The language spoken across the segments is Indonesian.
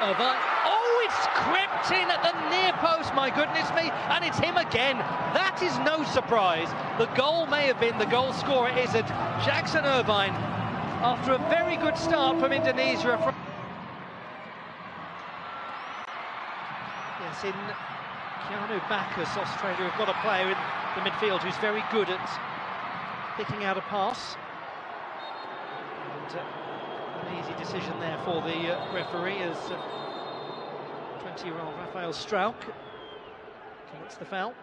Irvine. Oh, it's crept in at the near post, my goodness me, and it's him again. That is no surprise. The goal may have been, the goal scorer isn't. Jackson Irvine, after a very good start from Indonesia. Yes, in Keanu Bacchus, Australia have got a player in the midfield who's very good at picking out a pass. And an easy decision there for the referee as 20-year-old Rafael Strauch commits the foul.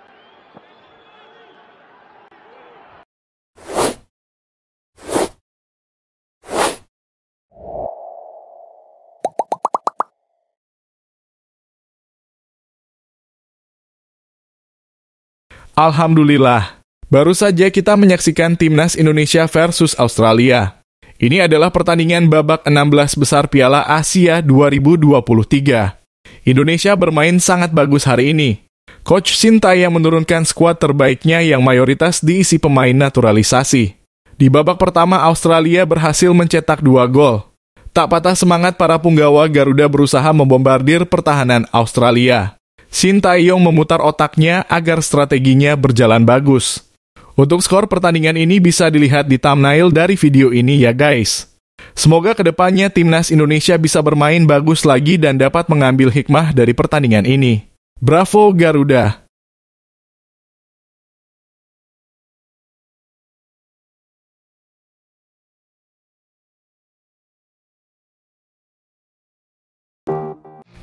Alhamdulillah, baru saja kita menyaksikan Timnas Indonesia versus Australia. Ini adalah pertandingan babak 16 besar Piala Asia 2023. Indonesia bermain sangat bagus hari ini. Coach Sintayong menurunkan skuad terbaiknya yang mayoritas diisi pemain naturalisasi. Di babak pertama, Australia berhasil mencetak 2 gol. Tak patah semangat para punggawa Garuda berusaha membombardir pertahanan Australia. Sintayong memutar otaknya agar strateginya berjalan bagus. Untuk skor pertandingan ini bisa dilihat di thumbnail dari video ini ya guys. Semoga kedepannya Timnas Indonesia bisa bermain bagus lagi dan dapat mengambil hikmah dari pertandingan ini. Bravo Garuda!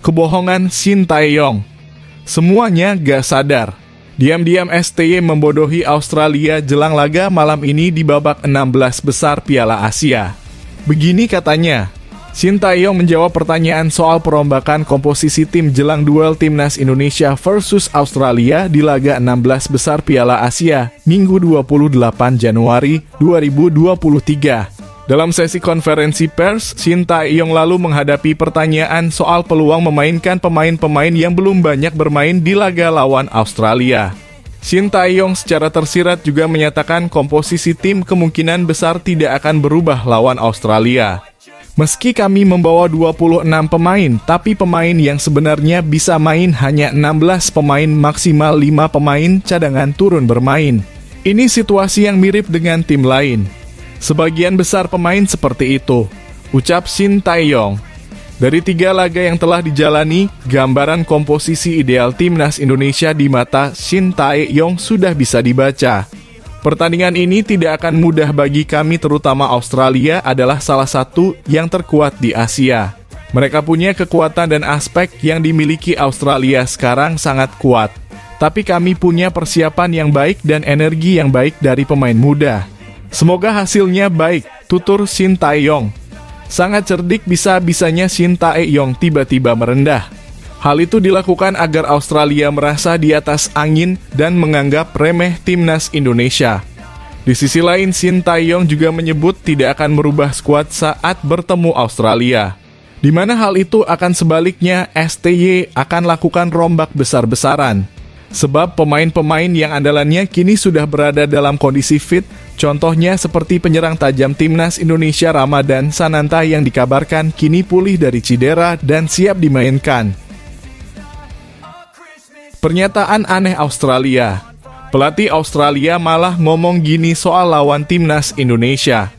Kebohongan Sintayong. Semuanya gak sadar. Diam-diam STY membodohi Australia jelang laga malam ini di babak 16 besar Piala Asia. Begini katanya, Sintayong menjawab pertanyaan soal perombakan komposisi tim jelang duel Timnas Indonesia versus Australia di laga 16 besar Piala Asia, Minggu 28 Januari 2023. Dalam sesi konferensi pers, Sintayong lalu menghadapi pertanyaan soal peluang memainkan pemain-pemain yang belum banyak bermain di laga lawan Australia. Sintayong secara tersirat juga menyatakan komposisi tim kemungkinan besar tidak akan berubah lawan Australia. Meski kami membawa 26 pemain, tapi pemain yang sebenarnya bisa main hanya 16 pemain, maksimal 5 pemain cadangan turun bermain. Ini situasi yang mirip dengan tim lain. Sebagian besar pemain seperti itu, ucap Sintayong. Dari 3 laga yang telah dijalani, gambaran komposisi ideal Timnas Indonesia di mata Sintayong sudah bisa dibaca. Pertandingan ini tidak akan mudah bagi kami, terutama Australia adalah salah satu yang terkuat di Asia. Mereka punya kekuatan dan aspek yang dimiliki Australia sekarang sangat kuat. Tapi kami punya persiapan yang baik dan energi yang baik dari pemain muda. Semoga hasilnya baik, tutur Sintayong. Sangat cerdik bisa-bisanya Sintayong tiba-tiba merendah. Hal itu dilakukan agar Australia merasa di atas angin dan menganggap remeh Timnas Indonesia. Di sisi lain, Sintayong juga menyebut tidak akan merubah skuad saat bertemu Australia. Di mana hal itu akan sebaliknya, STY akan lakukan rombak besar-besaran. Sebab pemain-pemain yang andalannya kini sudah berada dalam kondisi fit, contohnya seperti penyerang tajam Timnas Indonesia Ramadan Sananta yang dikabarkan kini pulih dari cedera dan siap dimainkan. Pernyataan aneh Australia. Pelatih Australia malah ngomong gini soal lawan Timnas Indonesia.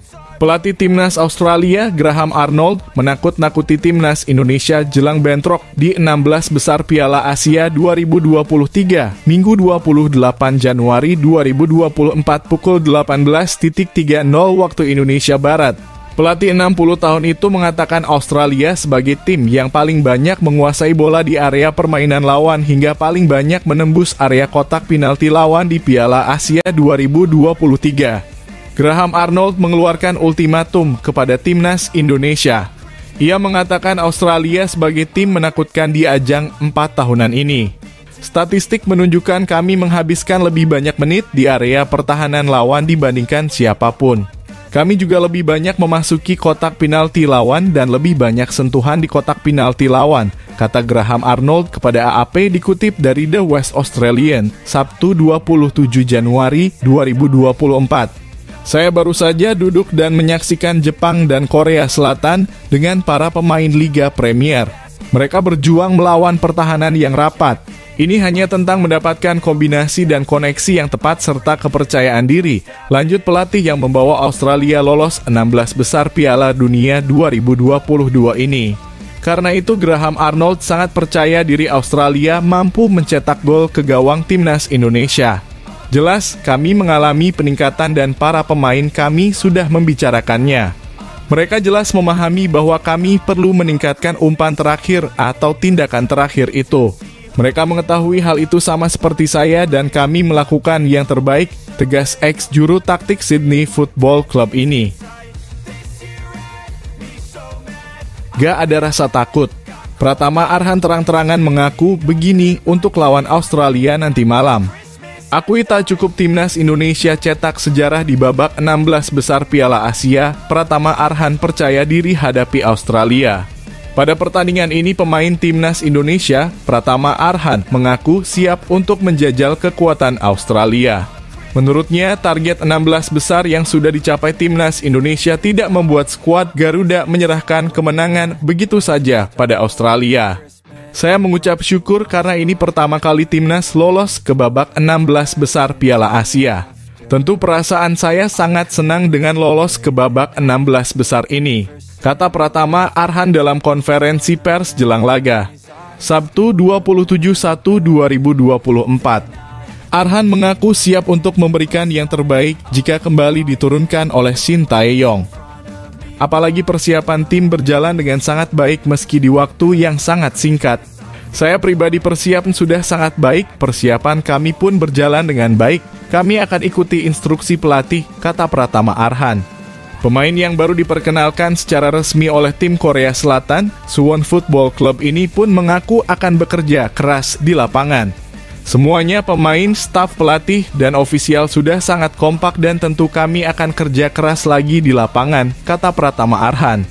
Pelatih Timnas Australia, Graham Arnold, menakut-nakuti Timnas Indonesia jelang bentrok di 16 besar Piala Asia 2023, Minggu 28 Januari 2024 pukul 18.30 waktu Indonesia Barat. Pelatih 60 tahun itu mengatakan Australia sebagai tim yang paling banyak menguasai bola di area permainan lawan hingga paling banyak menembus area kotak penalti lawan di Piala Asia 2023. Graham Arnold mengeluarkan ultimatum kepada Timnas Indonesia. Ia mengatakan Australia sebagai tim menakutkan di ajang 4 tahunan ini. Statistik menunjukkan kami menghabiskan lebih banyak menit di area pertahanan lawan dibandingkan siapapun. Kami juga lebih banyak memasuki kotak penalti lawan dan lebih banyak sentuhan di kotak penalti lawan, kata Graham Arnold kepada AAP dikutip dari The West Australian, Sabtu 27 Januari 2024. Saya baru saja duduk dan menyaksikan Jepang dan Korea Selatan dengan para pemain Liga Premier. Mereka berjuang melawan pertahanan yang rapat. Ini hanya tentang mendapatkan kombinasi dan koneksi yang tepat serta kepercayaan diri. Lanjut pelatih yang membawa Australia lolos 16 besar Piala Dunia 2022 ini. Karena itu Graham Arnold sangat percaya diri Australia mampu mencetak gol ke gawang timnas Indonesia. Jelas, kami mengalami peningkatan dan para pemain kami sudah membicarakannya. Mereka jelas memahami bahwa kami perlu meningkatkan umpan terakhir atau tindakan terakhir itu. Mereka mengetahui hal itu sama seperti saya dan kami melakukan yang terbaik, tegas ex juru taktik Sydney Football Club ini. Gak ada rasa takut. Pratama Arhan terang-terangan mengaku begini untuk lawan Australia nanti malam. Akui tak cukup timnas Indonesia cetak sejarah di babak 16 besar Piala Asia, Pratama Arhan percaya diri hadapi Australia. Pada pertandingan ini pemain timnas Indonesia, Pratama Arhan mengaku siap untuk menjajal kekuatan Australia. Menurutnya, target 16 besar yang sudah dicapai timnas Indonesia tidak membuat skuad Garuda menyerahkan kemenangan begitu saja pada Australia. Saya mengucap syukur karena ini pertama kali timnas lolos ke babak 16 besar Piala Asia. Tentu perasaan saya sangat senang dengan lolos ke babak 16 besar ini, kata Pratama Arhan dalam konferensi pers jelang laga. Sabtu 27/1/2024. Arhan mengaku siap untuk memberikan yang terbaik jika kembali diturunkan oleh Shin Tae-yong. Apalagi persiapan tim berjalan dengan sangat baik meski di waktu yang sangat singkat. Saya pribadi persiapan sudah sangat baik, persiapan kami pun berjalan dengan baik. Kami akan ikuti instruksi pelatih, kata Pratama Arhan. Pemain yang baru diperkenalkan secara resmi oleh tim Korea Selatan, Suwon Football Club ini pun mengaku akan bekerja keras di lapangan. Semuanya pemain, staf pelatih, dan ofisial sudah sangat kompak dan tentu kami akan kerja keras lagi di lapangan, kata Pratama Arhan.